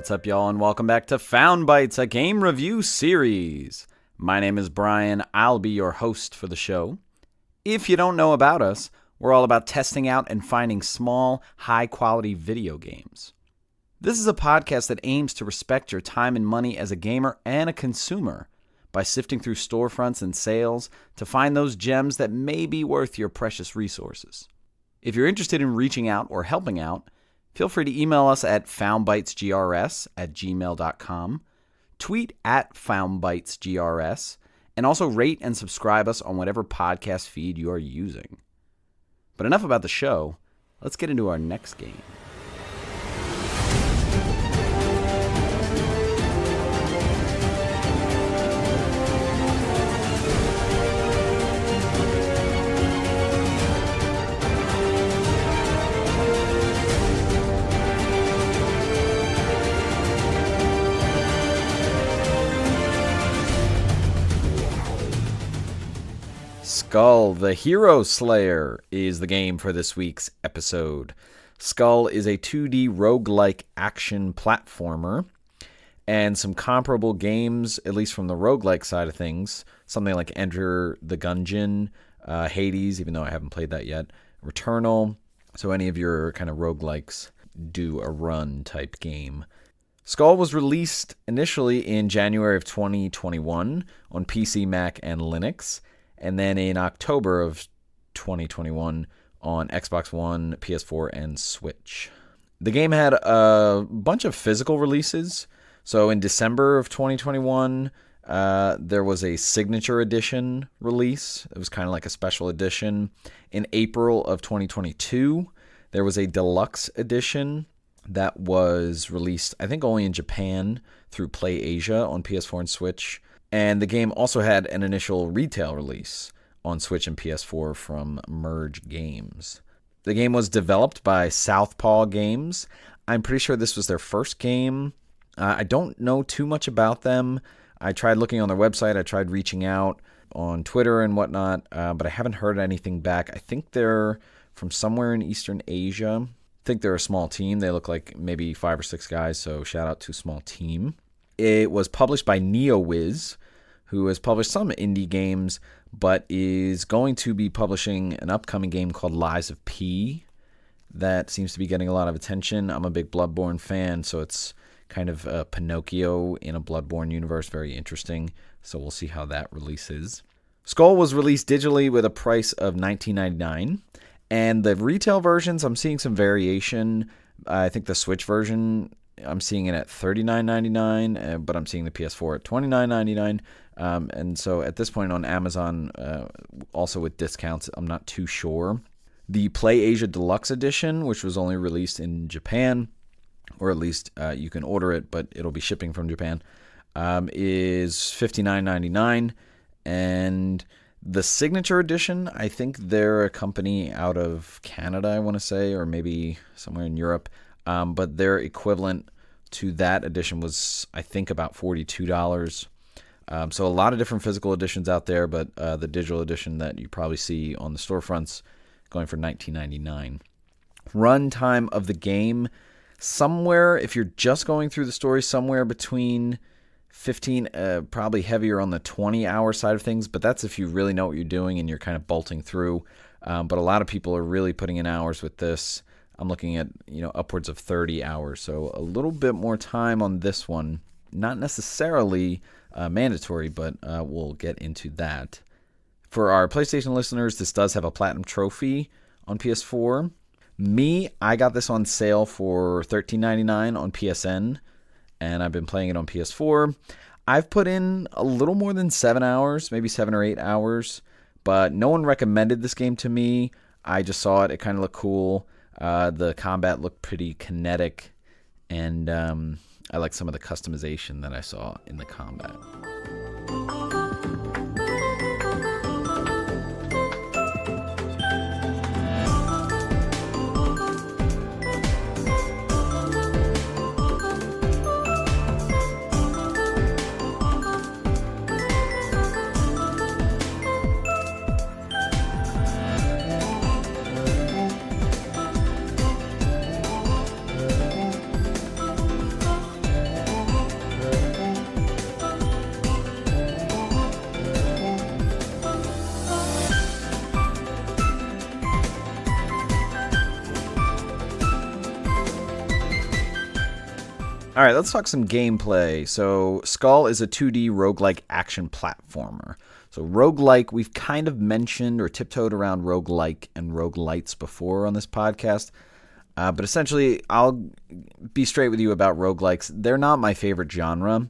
What's up, y'all, and welcome back to Found Bytes, a game review series. My name is Brian. I'll be your host for the show. If you don't know about us, we're all about testing out and finding small, high-quality video games. This is a podcast that aims to respect your time and money as a gamer and a consumer by sifting through storefronts and sales to find those gems that may be worth your precious resources. If you're interested in reaching out or helping out, feel free to email us at foundbytesgrs@gmail.com, tweet at foundbytesgrs, and also rate and subscribe us on whatever podcast feed you are using. But enough about the show. Let's get into our next game. Skul, the Hero Slayer, is the game for this week's episode. Skul is a 2D roguelike action platformer, and some comparable games, at least from the roguelike side of things, something like Enter the Gungeon, Hades, even though I haven't played that yet, Returnal, so any of your kind of roguelikes do a run type game. Skul was released initially in January of 2021 on PC, Mac, and Linux, and then in October of 2021 on Xbox One, PS4, and Switch. The game had a bunch of physical releases. So in December of 2021, there was a Signature Edition release. It was kind of like a special edition. In April of 2022, there was a Deluxe Edition that was released, I think, only in Japan through Play Asia on PS4 and Switch. And the game also had an initial retail release on Switch and PS4 from Merge Games. The game was developed by SouthPAW Games. I'm pretty sure this was their first game. I don't know too much about them. I tried looking on their website. I tried reaching out on Twitter and whatnot, but I haven't heard anything back. I think they're from somewhere in Eastern Asia. I think they're a small team. They look like maybe 5 or 6 guys, so shout out to small team. It was published by NeoWiz, who has published some indie games, but is going to be publishing an upcoming game called Lies of P that seems to be getting a lot of attention. I'm a big Bloodborne fan, so it's kind of Pinocchio in a Bloodborne universe. Very interesting, so we'll see how that releases. Skul was released digitally with a price of $19.99, and the retail versions, I'm seeing some variation. I think the Switch version, I'm seeing it at $39.99, but I'm seeing the PS4 at $29.99. And so at this point on Amazon, also with discounts, I'm not too sure. The Play Asia Deluxe Edition, which was only released in Japan, or at least you can order it, but it'll be shipping from Japan, is $59.99. And the Signature Edition, I think they're a company out of Canada, I want to say, or maybe somewhere in Europe. But their equivalent to that edition was, I think, about $42. So a lot of different physical editions out there, but the digital edition that you probably see on the storefronts going for $19.99. Runtime of the game, somewhere, if you're just going through the story, somewhere between 15, probably heavier on the 20-hour side of things, but that's if you really know what you're doing and you're kind of bolting through. But a lot of people are really putting in hours with this. I'm looking at, upwards of 30 hours, so a little bit more time on this one. Not necessarily mandatory, but we'll get into that. For our PlayStation listeners, this does have a Platinum Trophy on PS4. I got this on sale for $13.99 on PSN, and I've been playing it on PS4. I've put in a little more than 7 hours, maybe 7 or 8 hours, but no one recommended this game to me. I just saw it. It kind of looked cool. The combat looked pretty kinetic, and I like some of the customization that I saw in the combat. All right, let's talk some gameplay. So Skul is a 2D roguelike action platformer. So roguelike, we've kind of mentioned or tiptoed around roguelike and roguelites before on this podcast. But essentially, I'll be straight with you about roguelikes. They're not my favorite genre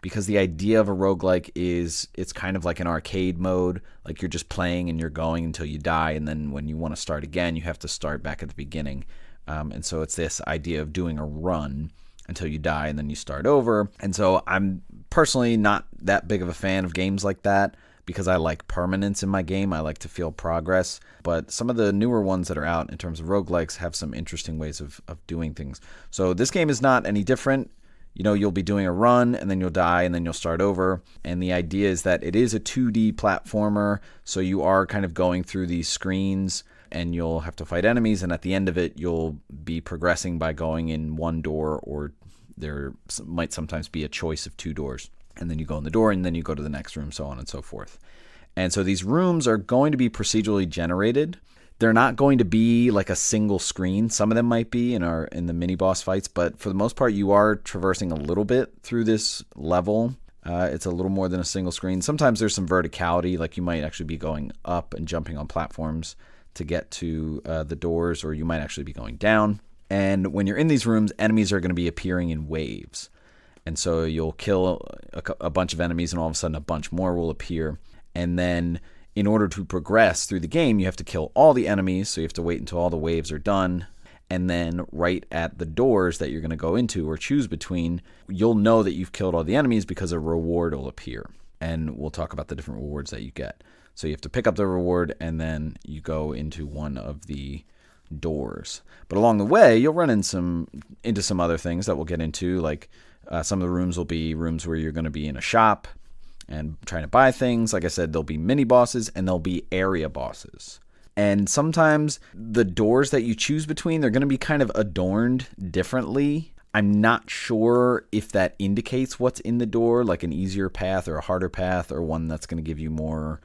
because the idea of a roguelike is it's kind of like an arcade mode. Like you're just playing and you're going until you die. And then when you want to start again, you have to start back at the beginning. And so it's this idea of doing a run until you die and then you start over. And so I'm personally not that big of a fan of games like that because I like permanence in my game. I like to feel progress. But some of the newer ones that are out in terms of roguelikes have some interesting ways of doing things. So this game is not any different. You know, you'll be doing a run and then you'll die and then you'll start over. And the idea is that it is a 2D platformer. So you are kind of going through these screens and you'll have to fight enemies, and at the end of it, you'll be progressing by going in one door, or there might sometimes be a choice of two doors. And then you go in the door, and then you go to the next room, so on and so forth. And so these rooms are going to be procedurally generated. They're not going to be like a single screen. Some of them might be in the mini-boss fights, but for the most part, you are traversing a little bit through this level. It's a little more than a single screen. Sometimes there's some verticality, like you might actually be going up and jumping on platforms to get to the doors, or you might actually be going down. And when you're in these rooms, enemies are going to be appearing in waves. And so you'll kill a bunch of enemies, and all of a sudden a bunch more will appear. And then in order to progress through the game, you have to kill all the enemies, so you have to wait until all the waves are done. And then right at the doors that you're going to go into or choose between, you'll know that you've killed all the enemies because a reward will appear. And we'll talk about the different rewards that you get. So you have to pick up the reward, and then you go into one of the doors. But along the way, you'll run into some other things that we'll get into. Like some of the rooms will be rooms where you're going to be in a shop and trying to buy things. Like I said, there'll be mini bosses and there'll be area bosses. And sometimes the doors that you choose between, they're going to be kind of adorned differently. I'm not sure if that indicates what's in the door, like an easier path or a harder path, or one that's going to give you more,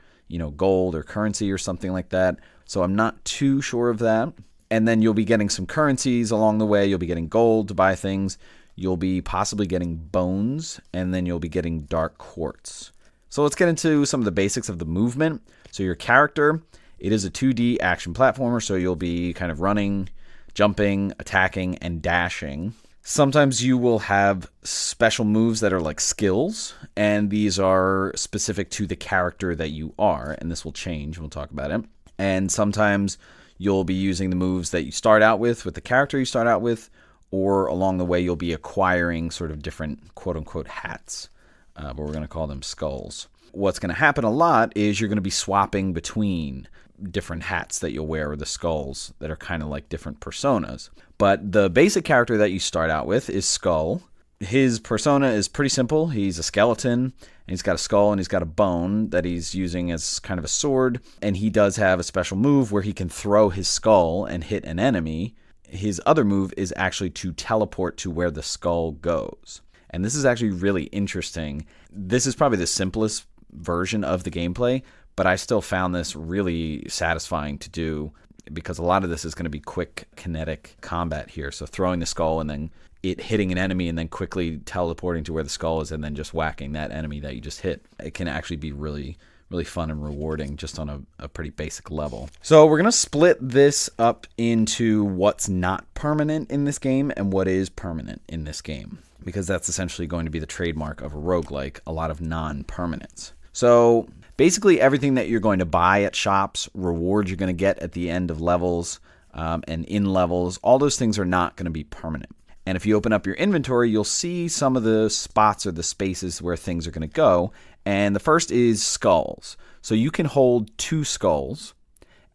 gold or currency or something like that. So I'm not too sure of that. And then you'll be getting some currencies along the way. You'll be getting gold to buy things. You'll be possibly getting bones, and then you'll be getting dark quartz. So let's get into some of the basics of the movement. So your character, it is a 2D action platformer, so you'll be kind of running, jumping, attacking, and dashing. Sometimes you will have special moves that are like skills, and these are specific to the character that you are, and this will change. We'll talk about it. And sometimes you'll be using the moves that you start out with the character you start out with, or along the way you'll be acquiring sort of different quote-unquote hats, but we're going to call them skulls. What's going to happen a lot is you're going to be swapping between different hats that you'll wear, or the skulls that are kind of like different personas. But the basic character that you start out with is Skul. His persona is pretty simple. He's a skeleton, and he's got a skull, and he's got a bone that he's using as kind of a sword. And he does have a special move where he can throw his skull and hit an enemy. His other move is actually to teleport to where the skull goes. And this is actually really interesting. This is probably the simplest version of the gameplay, but I still found this really satisfying to do because a lot of this is going to be quick kinetic combat here. So throwing the skull and then it hitting an enemy and then quickly teleporting to where the skull is and then just whacking that enemy that you just hit. It can actually be really, really fun and rewarding just on a pretty basic level. So we're going to split this up into what's not permanent in this game and what is permanent in this game, because that's essentially going to be the trademark of a roguelike, a lot of non-permanence. So basically everything that you're going to buy at shops, rewards you're going to get at the end of levels and in levels, all those things are not going to be permanent. And if you open up your inventory, you'll see some of the spots or the spaces where things are going to go. And the first is skulls. So you can hold 2 skulls,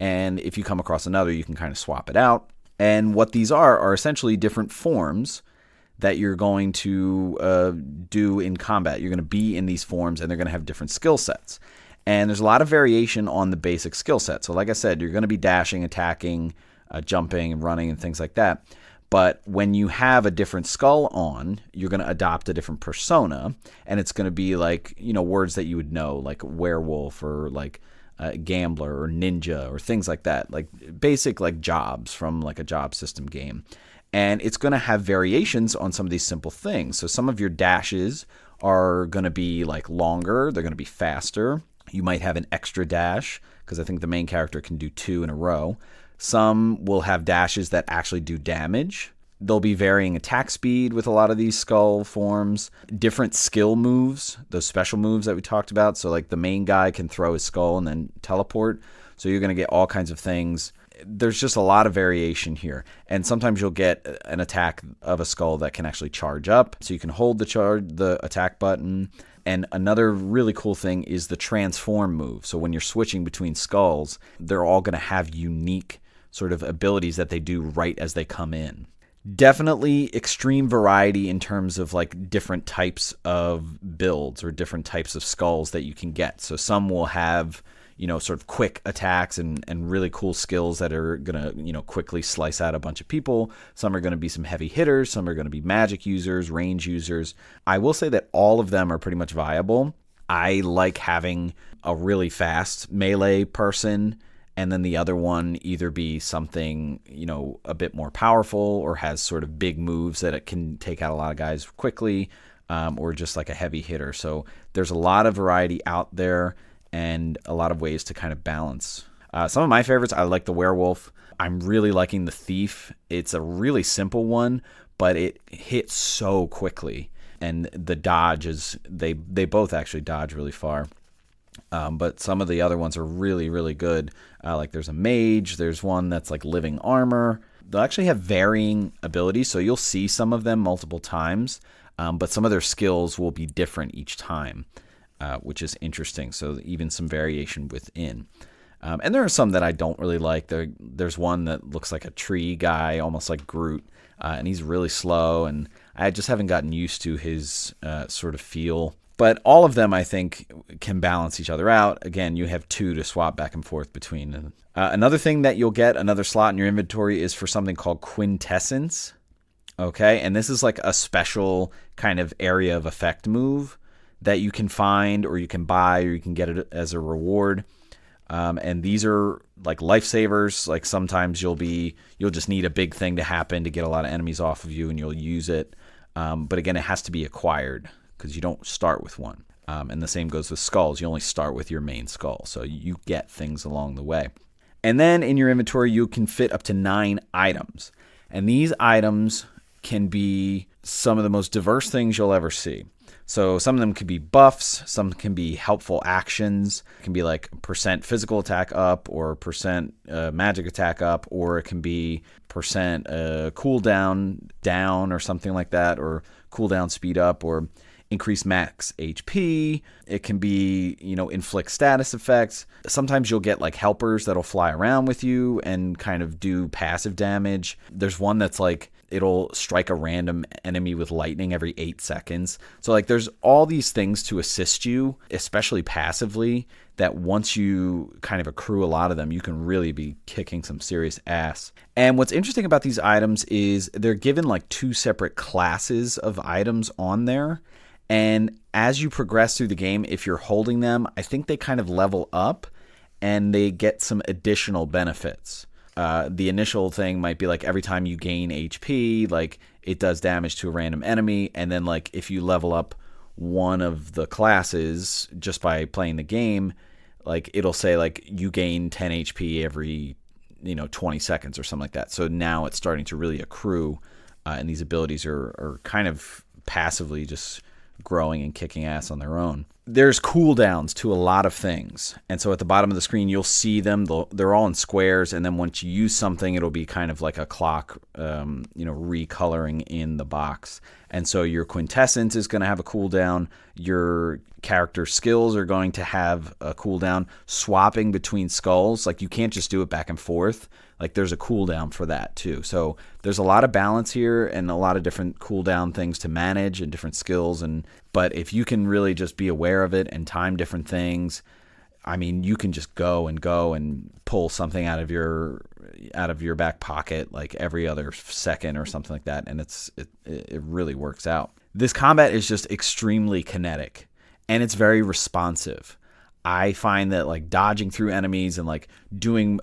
and if you come across another, you can kind of swap it out. And what these are essentially different forms that you're going to do in combat. You're going to be in these forms, and they're going to have different skill sets. And there's a lot of variation on the basic skill set. So like I said, you're going to be dashing, attacking, jumping, and running, and things like that. But when you have a different skull on, you're going to adopt a different persona, and it's going to be like, words that you would know, like werewolf or like gambler or ninja or things like that, like basic like jobs from like a job system game. And it's going to have variations on some of these simple things. So some of your dashes are going to be like longer. They're going to be faster. You might have an extra dash because I think the main character can do 2 in a row. Some will have dashes that actually do damage. There'll be varying attack speed with a lot of these skull forms. Different skill moves, those special moves that we talked about. So like the main guy can throw his skull and then teleport. So you're going to get all kinds of things. There's just a lot of variation here. And sometimes you'll get an attack of a skull that can actually charge up. So you can hold the attack button. And another really cool thing is the transform move. So when you're switching between skulls, they're all going to have unique sort of abilities that they do right as they come in. Definitely extreme variety in terms of like different types of builds or different types of skulls that you can get. So some will have, sort of quick attacks and really cool skills that are going to, quickly slice out a bunch of people. Some are going to be some heavy hitters. Some are going to be magic users, range users. I will say that all of them are pretty much viable. I like having a really fast melee person and then the other one either be something, a bit more powerful or has sort of big moves that it can take out a lot of guys quickly, or just like a heavy hitter. So there's a lot of variety out there and a lot of ways to kind of balance. Some of my favorites, I like the werewolf. I'm really liking the thief. It's a really simple one, but it hits so quickly. And the dodge is, they both actually dodge really far. But some of the other ones are really, really good. Like there's a mage. There's one that's like living armor. They'll actually have varying abilities, so you'll see some of them multiple times, but some of their skills will be different each time, which is interesting. So even some variation within. And there are some that I don't really like. There's one that looks like a tree guy, almost like Groot, and he's really slow, and I just haven't gotten used to his sort of feel. But all of them, I think, can balance each other out. Again, you have 2 to swap back and forth between. Another thing that you'll get, another slot in your inventory, is for something called Quintessence. Okay, and this is like a special kind of area of effect move that you can find or you can buy or you can get it as a reward. And these are like lifesavers. Like sometimes you'll just need a big thing to happen to get a lot of enemies off of you and you'll use it. But again, it has to be acquired, because you don't start with one. And the same goes with skulls. You only start with your main skull. So you get things along the way. And then in your inventory, you can fit up to 9 items. And these items can be some of the most diverse things you'll ever see. So some of them could be buffs. Some can be helpful actions. It can be like % physical attack up or % magic attack up. Or it can be % cooldown down or something like that. Or cooldown speed up or increase max HP. It can be, inflict status effects. Sometimes you'll get like helpers that'll fly around with you and kind of do passive damage. There's one that's like, it'll strike a random enemy with lightning every 8 seconds. So like there's all these things to assist you, especially passively, that once you kind of accrue a lot of them, you can really be kicking some serious ass. And what's interesting about these items is they're given like 2 separate classes of items on there. And as you progress through the game, if you're holding them, I think they kind of level up and they get some additional benefits. The initial thing might be like every time you gain HP, like it does damage to a random enemy. And then like if you level up one of the classes just by playing the game, like it'll say like you gain 10 HP every 20 seconds or something like that. So now it's starting to really accrue, and these abilities are kind of passively just growing and kicking ass on their own. There's cooldowns to a lot of things. And so at the bottom of the screen, you'll see them. They're all in squares. And then once you use something, it'll be kind of like a clock, recoloring in the box. And so your quintessence is going to have a cooldown. Your character skills are going to have a cooldown. Swapping between skulls, like you can't just do it back and forth. Like there's a cooldown for that too. So there's a lot of balance here and a lot of different cooldown things to manage and different skills. But if you can really just be aware of it and time different things, I mean, you can just go and pull something out of your back pocket like every other second or something like that, and it really works out. This combat is just extremely kinetic, and it's very responsive. I find that like dodging through enemies and like doing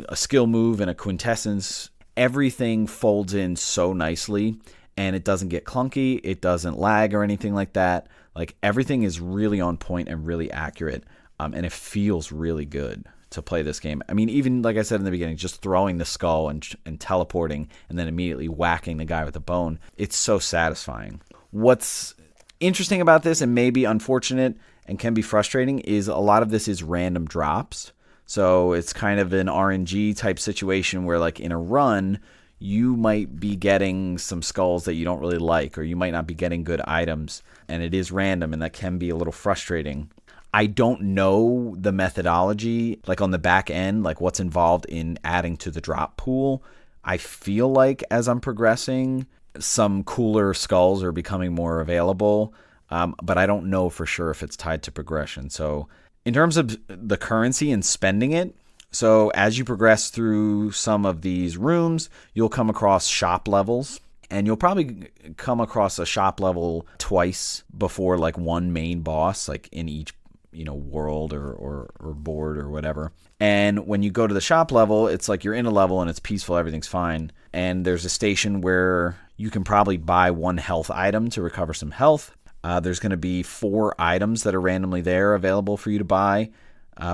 a skill move and a quintessence everything folds in so nicely, and it doesn't get clunky, it doesn't lag or anything like that. Like, everything is really on point and really accurate, and it feels really good to play this game. I mean, even like I said in the beginning, just throwing the skull and teleporting and then immediately whacking the guy with the bone, it's so satisfying. What's interesting about this, and maybe unfortunate and can be frustrating, is a lot of this is random drops. So it's kind of an RNG type situation where, like, in a run, you might be getting some skulls that you don't really like, or you might not be getting good items, and it is random, and that can be a little frustrating. I don't know the methodology, like on the back end, like what's involved in adding to the drop pool. I feel like as I'm progressing, some cooler skulls are becoming more available, but I don't know for sure if it's tied to progression. So in terms of the currency and spending it, so as you progress through some of these rooms, you'll come across shop levels, and you'll probably come across a shop level twice before like one main boss, like in each world or board or whatever. And when you go to the shop level, it's like you're in a level and it's peaceful, everything's fine. And there's a station where you can probably buy one health item to recover some health. There's going to be 4 items that are randomly there available for you to buy.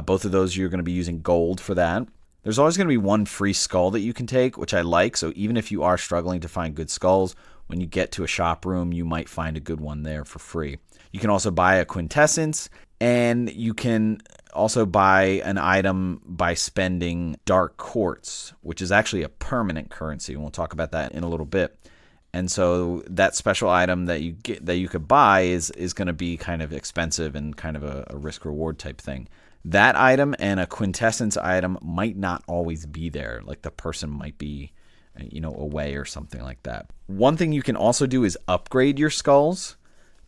Both of those, you're going to be using gold for that. There's always going to be one free skull that you can take, which I like. So even if you are struggling to find good skulls, when you get to a shop room, you might find a good one there for free. You can also buy a quintessence, and you can also buy an item by spending dark quartz, which is actually a permanent currency. We'll talk about that in a little bit. And so that special item that you get, that you could buy, is going to be kind of expensive and kind of a risk reward type thing. That item and a quintessence item might not always be there. Like, the person might be, away or something like that. One thing you can also do is upgrade your skulls,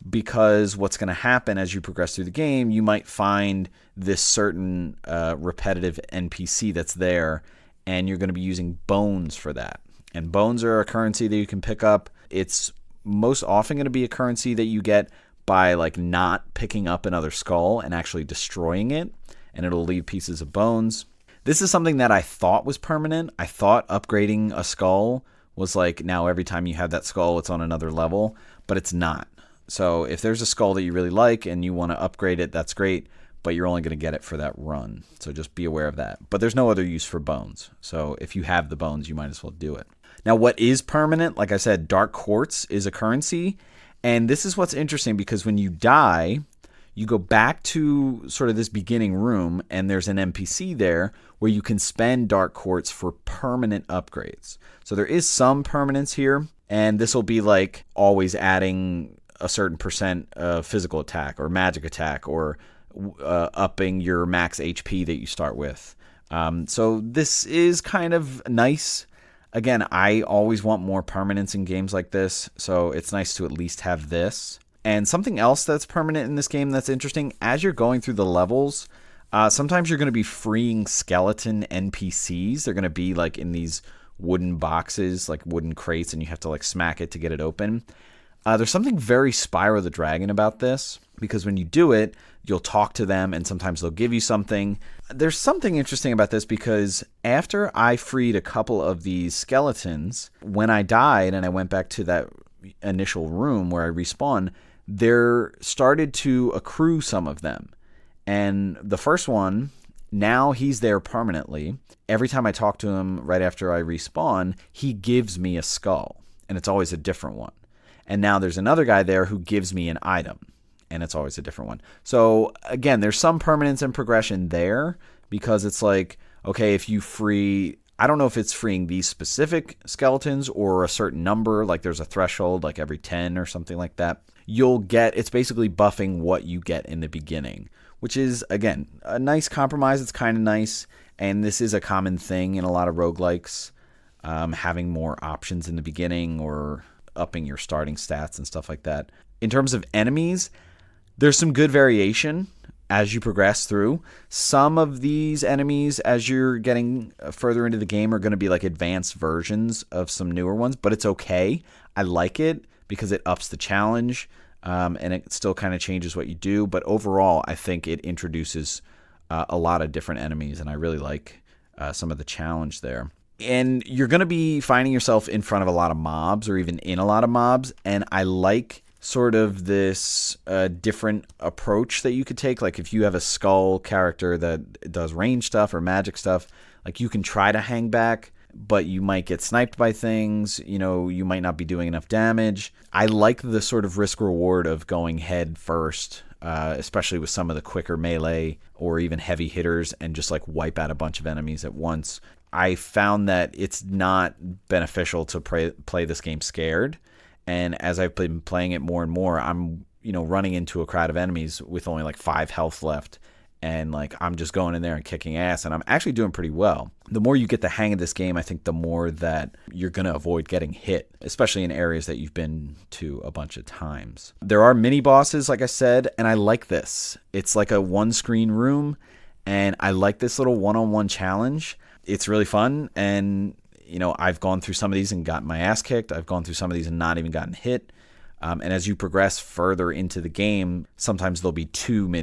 because what's going to happen as you progress through the game, you might find this certain repetitive NPC that's there, and you're going to be using bones for that. And bones are a currency that you can pick up. It's most often going to be a currency that you get by like not picking up another skull and actually destroying it, and it'll leave pieces of bones. This is something that I thought was permanent. I thought upgrading a skull was like, now every time you have that skull, it's on another level, but it's not. So if there's a skull that you really like and you want to upgrade it, that's great, but you're only going to get it for that run. So just be aware of that. But there's no other use for bones. So if you have the bones, you might as well do it. Now, what is permanent? Like I said, dark quartz is a currency. And this is what's interesting, because when you die, you go back to sort of this beginning room, and there's an NPC there where you can spend dark quartz for permanent upgrades. So there is some permanence here, and this will be like always adding a certain percent of physical attack or magic attack, or upping your max HP that you start with. So this is kind of nice. Again, I always want more permanence in games like this, so it's nice to at least have this. And something else that's permanent in this game that's interesting, as you're going through the levels, sometimes you're going to be freeing skeleton NPCs. They're going to be like in these wooden boxes, like wooden crates, and you have to like smack it to get it open. There's something very Spyro the Dragon about this, because when you do it, you'll talk to them and sometimes they'll give you something. There's something interesting about this, because after I freed a couple of these skeletons, when I died and I went back to that initial room where I respawned, there started to accrue some of them. And the first one, now he's there permanently. Every time I talk to him right after I respawn, he gives me a skull, and it's always a different one. And now there's another guy there who gives me an item, and it's always a different one. So again, there's some permanence and progression there, because it's like, okay, if you free, I don't know if it's freeing these specific skeletons or a certain number, like there's a threshold, like every 10 or something like that, you'll get, it's basically buffing what you get in the beginning, which is, again, a nice compromise. It's kind of nice, and this is a common thing in a lot of roguelikes, having more options in the beginning or upping your starting stats and stuff like that. In terms of enemies, there's some good variation as you progress through. Some of these enemies, as you're getting further into the game, are going to be like advanced versions of some newer ones, but it's okay. I like it because it ups the challenge, and it still kind of changes what you do. But overall, I think it introduces a lot of different enemies, and I really like some of the challenge there. And you're going to be finding yourself in front of a lot of mobs or even in a lot of mobs. And I like sort of this different approach that you could take. Like if you have a Skul character that does range stuff or magic stuff, like you can try to hang back, but you might get sniped by things. You might not be doing enough damage. I like the sort of risk reward of going head first, especially with some of the quicker melee or even heavy hitters, and just like wipe out a bunch of enemies at once. I found that it's not beneficial to play this game scared. And as I've been playing it more and more, I'm, running into a crowd of enemies with only like 5 health left. And like I'm just going in there and kicking ass, and I'm actually doing pretty well. The more you get the hang of this game, I think the more that you're going to avoid getting hit, especially in areas that you've been to a bunch of times. There are mini bosses, like I said, and I like this. It's like a one-screen room, and I like this little one-on-one challenge. It's really fun, and I've gone through some of these and gotten my ass kicked. I've gone through some of these and not even gotten hit. And as you progress further into the game, sometimes there'll be two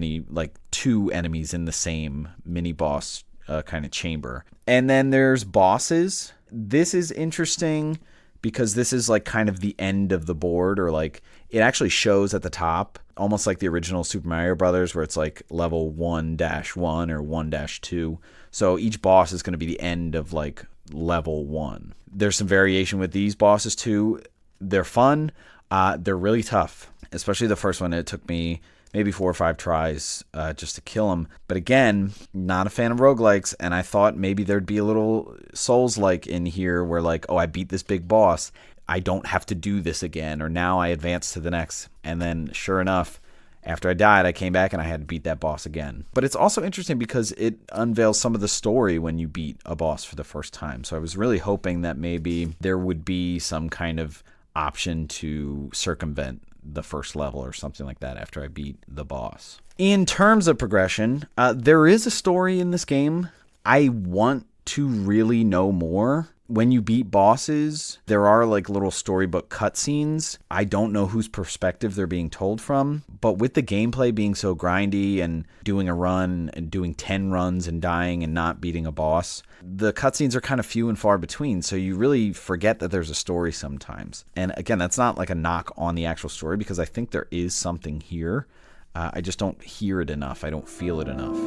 enemies in the same mini boss kind of chamber. And then there's bosses. This is interesting because this is like kind of the end of the board, or like it actually shows at the top, almost like the original Super Mario Brothers, where it's like level 1-1 or 1-2. So each boss is going to be the end of like level 1. There's some variation with these bosses too. They're fun. They're really tough, especially the first one. It took me maybe 4 or 5 tries just to kill them. But again, not a fan of roguelikes, and I thought maybe there'd be a little Souls-like in here where like, oh, I beat this big boss. I don't have to do this again, or now I advance to the next. And then sure enough, after I died, I came back and I had to beat that boss again. But it's also interesting because it unveils some of the story when you beat a boss for the first time. So I was really hoping that maybe there would be some kind of option to circumvent the first level or something like that after I beat the boss. In terms of progression, there is a story in this game. I want to really know more. When you beat bosses, there are like little storybook cutscenes. I don't know whose perspective they're being told from, but with the gameplay being so grindy and doing a run and doing 10 runs and dying and not beating a boss, the cutscenes are kind of few and far between, so you really forget that there's a story sometimes. And again, that's not like a knock on the actual story, because I think there is something here. I just don't hear it enough. I don't feel it enough.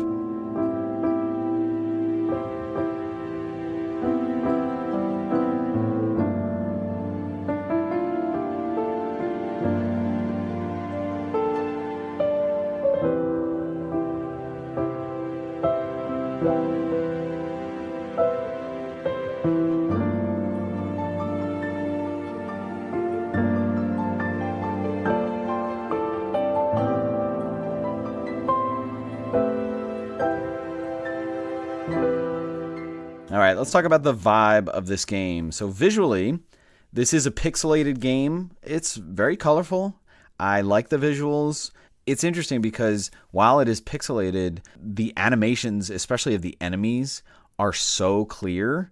All right, let's talk about the vibe of this game. So visually, this is a pixelated game. It's very colorful. I like the visuals. It's interesting because while it is pixelated, the animations, especially of the enemies, are so clear.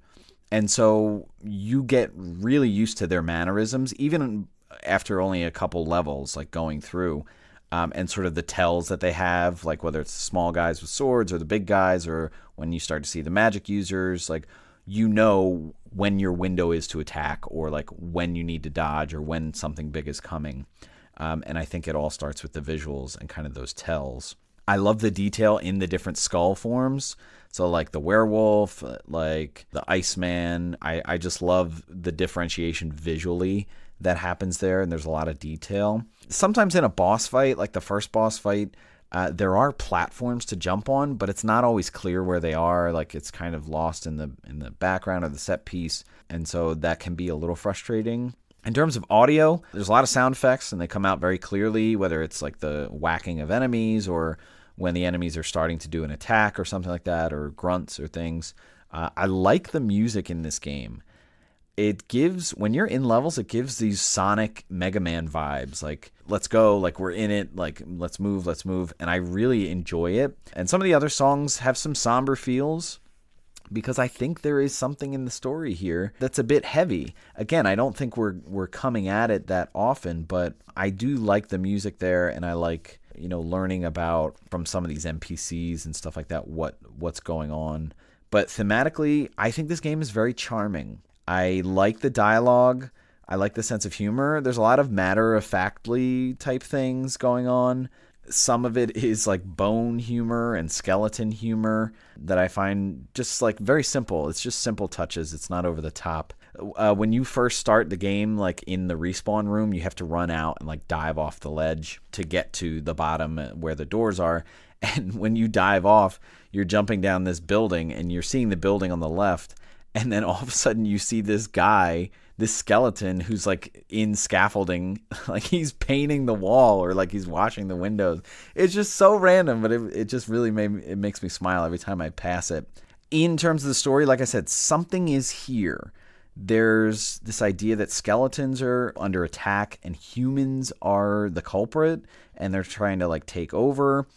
And so you get really used to their mannerisms, even after only a couple levels, like going through. And sort of the tells that they have, like whether it's the small guys with swords or the big guys, or when you start to see the magic users, like you know when your window is to attack, or like when you need to dodge, or when something big is coming. And I think it all starts with the visuals and kind of those tells. I love the detail in the different Skul forms. So like the werewolf, like the Iceman. I just love the differentiation visually that happens there, and there's a lot of detail. Sometimes in a boss fight, like the first boss fight, there are platforms to jump on, but it's not always clear where they are. Like it's kind of lost in the background of the set piece, and so that can be a little frustrating. In terms of audio, there's a lot of sound effects, and they come out very clearly, whether it's like the whacking of enemies, or when the enemies are starting to do an attack or something like that, or grunts or things. I like the music in this game. It gives, when you're in levels, it gives these Sonic Mega Man vibes. Like, let's go, like we're in it, like let's move. And I really enjoy it. And some of the other songs have some somber feels, because I think there is something in the story here that's a bit heavy. Again, I don't think we're coming at it that often, but I do like the music there, and I like, learning about from some of these NPCs and stuff like that what's going on But thematically, I think this game is very charming. I like the dialogue. I like the sense of humor. There's a lot of matter-of-factly type things going on. Some of it is like bone humor and skeleton humor that I find just like very simple. It's just simple touches. It's not over the top. When you first start the game, like in the respawn room, you have to run out and like dive off the ledge to get to the bottom where the doors are. And when you dive off, you're jumping down this building and you're seeing the building on the left. And then all of a sudden you see this guy, this skeleton who's like in scaffolding, like he's painting the wall or like he's washing the windows. It's just so random, but it just really makes me smile every time I pass it. In terms of the story, like I said, something is here. There's this idea that skeletons are under attack and humans are the culprit and they're trying to like take over.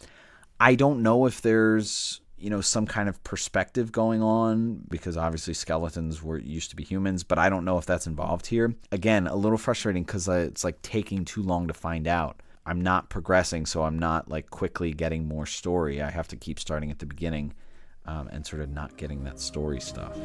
I don't know if there's, some kind of perspective going on because obviously skeletons used to be humans, but I don't know if that's involved here. Again, a little frustrating because it's like taking too long to find out. I'm not progressing, so I'm not like quickly getting more story. I have to keep starting at the beginning and sort of not getting that story stuff.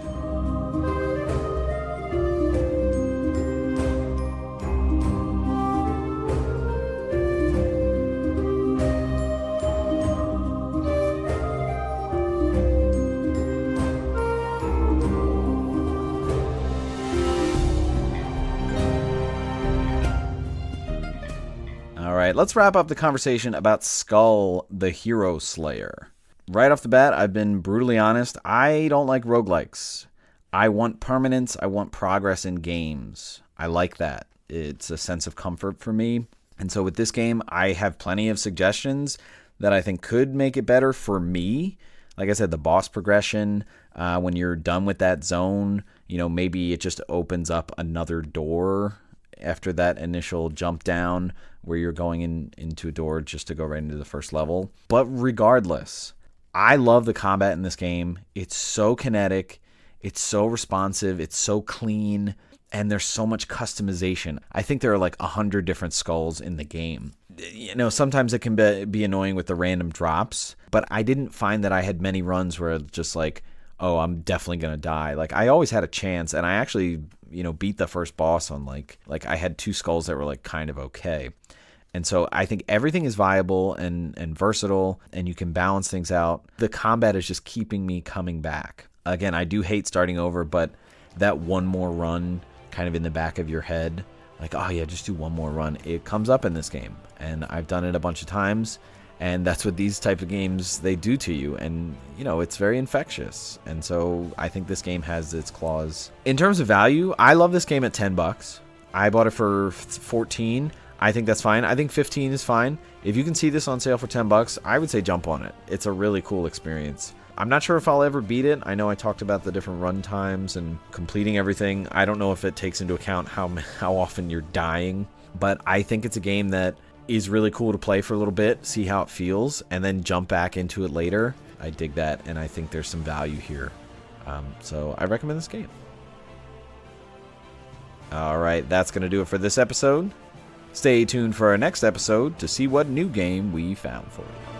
All right, let's wrap up the conversation about Skul, the Hero Slayer. Right off the bat, I've been brutally honest. I don't like roguelikes. I want permanence. I want progress in games. I like that. It's a sense of comfort for me. And so with this game, I have plenty of suggestions that I think could make it better for me. Like I said, the boss progression, when you're done with that zone, maybe it just opens up another door after that initial jump down where you're going into a door just to go right into the first level. But regardless, I love the combat in this game. It's so kinetic. It's so responsive. It's so clean. And there's so much customization. I think there are like 100 different skulls in the game. Sometimes it can be annoying with the random drops, but I didn't find that I had many runs where it's just like, oh, I'm definitely going to die. Like I always had a chance, and I actually, beat the first boss on like I had 2 skulls that were like kind of okay. And so I think everything is viable and versatile, and you can balance things out. The combat is just keeping me coming back. Again, I do hate starting over, but that one more run kind of in the back of your head, like, oh yeah, just do one more run. It comes up in this game, and I've done it a bunch of times, and that's what these types of games, they do to you, and it's very infectious. And so I think this game has its claws. In terms of value, I love this game at $10. I bought it for 14. I think that's fine. I think 15 is fine. If you can see this on sale for $10, I would say jump on it. It's a really cool experience. I'm not sure if I'll ever beat it. I know I talked about the different run times and completing everything. I don't know if it takes into account how often you're dying, but I think it's a game that is really cool to play for a little bit, see how it feels, and then jump back into it later. I dig that, and I think there's some value here. So I recommend this game. All right, that's going to do it for this episode. Stay tuned for our next episode to see what new game we found for you.